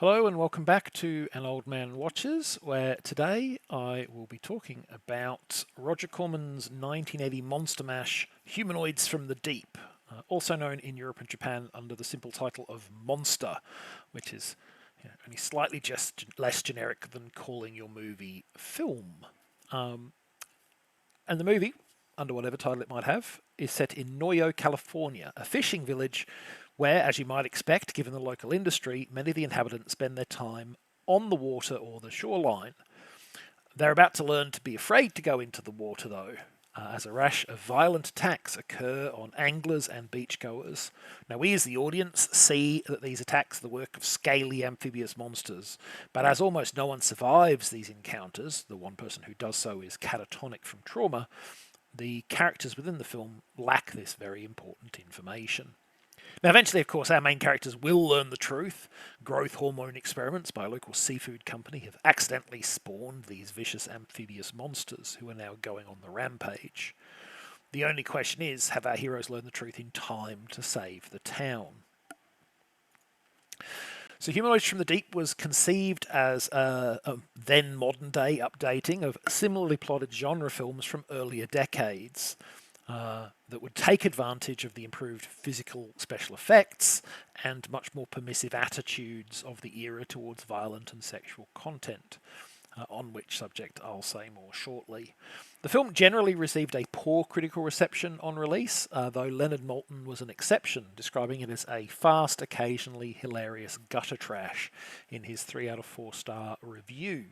Hello and welcome back to An Old Man Watches, where today I will be talking about Roger Corman's 1980 monster mash, Humanoids from the Deep, also known in Europe and Japan under the simple title of Monster, which is only slightly just less generic than calling your movie film. And the movie, under whatever title it might have, is set in Noyo, California, a fishing village where, as you might expect, given the local industry, many of the inhabitants spend their time on the water or the shoreline. They're about to learn to be afraid to go into the water, though, as a rash of violent attacks occur on anglers and beachgoers. Now, we as the audience see that these attacks are the work of scaly amphibious monsters, but as almost no one survives these encounters, the one person who does so is catatonic from trauma, the characters within the film lack this very important information. Now, eventually, of course, our main characters will learn the truth. Growth hormone experiments by a local seafood company have accidentally spawned these vicious amphibious monsters who are now going on the rampage. The only question is, have our heroes learned the truth in time to save the town? So Humanoids from the Deep was conceived as a then modern-day updating of similarly plotted genre films from earlier decades. That would take advantage of the improved physical special effects and much more permissive attitudes of the era towards violent and sexual content, on which subject I'll say more shortly. The film generally received a poor critical reception on release, though Leonard Maltin was an exception, describing it as a fast, occasionally hilarious gutter trash in his 3 out of 4 star review.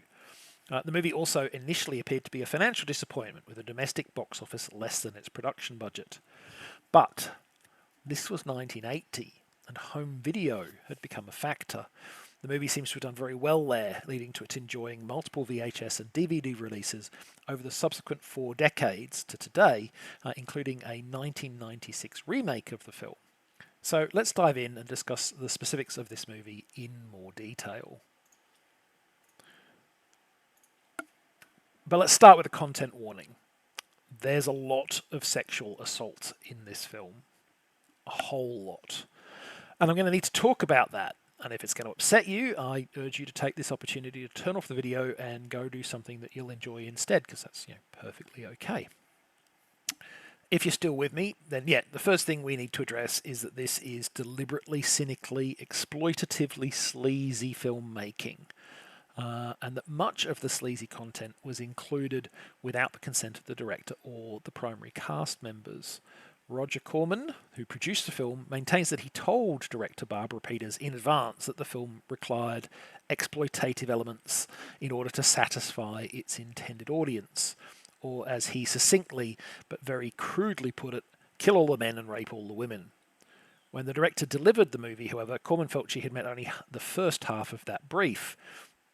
The movie also initially appeared to be a financial disappointment, with a domestic box office less than its production budget. But this was 1980, and home video had become a factor. The movie seems to have done very well there, leading to it enjoying multiple VHS and DVD releases over the subsequent 4 decades to today, including a 1996 remake of the film. So let's dive in and discuss the specifics of this movie in more detail. But let's start with a content warning. There's a lot of sexual assault in this film. A whole lot. And I'm going to need to talk about that. And if it's going to upset you, I urge you to take this opportunity to turn off the video and go do something that you'll enjoy instead, because that's perfectly okay. If you're still with me, then the first thing we need to address is that this is deliberately, cynically, exploitatively sleazy filmmaking. And that much of the sleazy content was included without the consent of the director or the primary cast members. Roger Corman, who produced the film, maintains that he told director Barbara Peters in advance that the film required exploitative elements in order to satisfy its intended audience, or as he succinctly but very crudely put it, kill all the men and rape all the women. When the director delivered the movie, however, Corman felt she had met only the first half of that brief.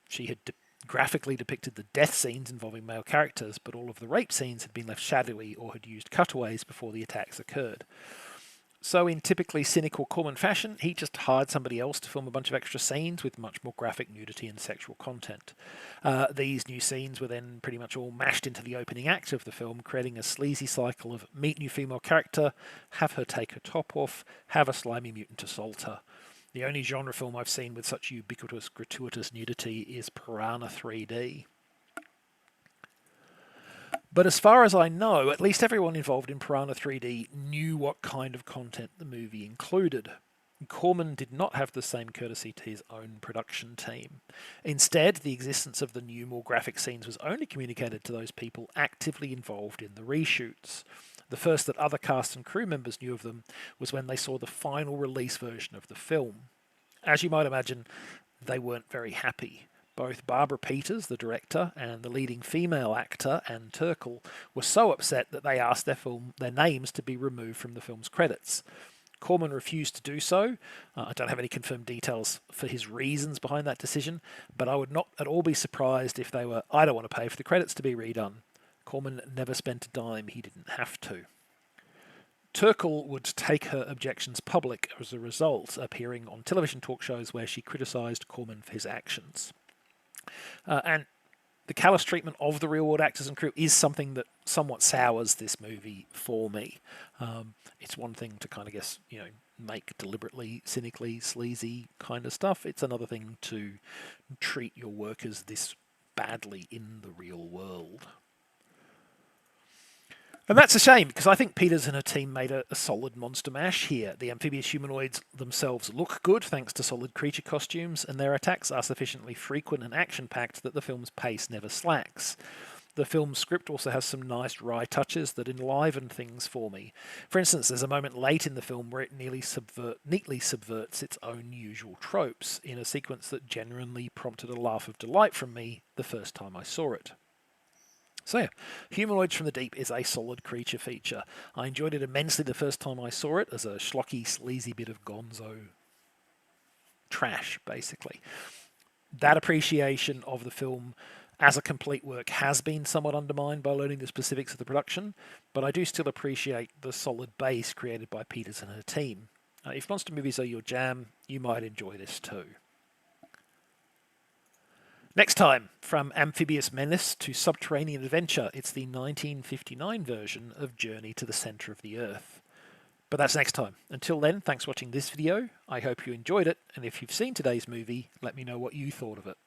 She had graphically depicted the death scenes involving male characters, but all of the rape scenes had been left shadowy or had used cutaways before the attacks occurred. So in typically cynical Corman fashion, he just hired somebody else to film a bunch of extra scenes with much more graphic nudity and sexual content. These new scenes were then pretty much all mashed into the opening act of the film, creating a sleazy cycle of meet new female character, have her take her top off, have a slimy mutant assault her. The only genre film I've seen with such ubiquitous, gratuitous nudity is Piranha 3D. But as far as I know, at least everyone involved in Piranha 3D knew what kind of content the movie included. Corman did not have the same courtesy to his own production team. Instead, the existence of the new, more graphic scenes was only communicated to those people actively involved in the reshoots. The first that other cast and crew members knew of them was when they saw the final release version of the film. As you might imagine, they weren't very happy. Both Barbara Peters, the director, and the leading female actor, Anne Turkel, were so upset that they asked their names to be removed from the film's credits. Corman refused to do so. I don't have any confirmed details for his reasons behind that decision, but I would not at all be surprised if they were, I don't want to pay for the credits to be redone. Corman never spent a dime he didn't have to. Turkel would take her objections public as a result, appearing on television talk shows where she criticised Corman for his actions. And the callous treatment of the real-world actors and crew is something that somewhat sours this movie for me. It's one thing to kind of guess, make deliberately cynically sleazy kind of stuff. It's another thing to treat your workers this badly in the real world. And that's a shame, because I think Peters and her team made a solid monster mash here. The amphibious humanoids themselves look good thanks to solid creature costumes, and their attacks are sufficiently frequent and action-packed that the film's pace never slacks. The film's script also has some nice wry touches that enliven things for me. For instance, there's a moment late in the film where it neatly subverts its own usual tropes in a sequence that genuinely prompted a laugh of delight from me the first time I saw it. So yeah, Humanoids from the Deep is a solid creature feature. I enjoyed it immensely the first time I saw it as a schlocky, sleazy bit of gonzo trash, basically. That appreciation of the film as a complete work has been somewhat undermined by learning the specifics of the production, but I do still appreciate the solid base created by Peters and her team. If monster movies are your jam, you might enjoy this too. Next time, from amphibious menace to subterranean adventure, it's the 1959 version of Journey to the Centre of the Earth. But that's next time. Until then, thanks for watching this video. I hope you enjoyed it, and if you've seen today's movie, let me know what you thought of it.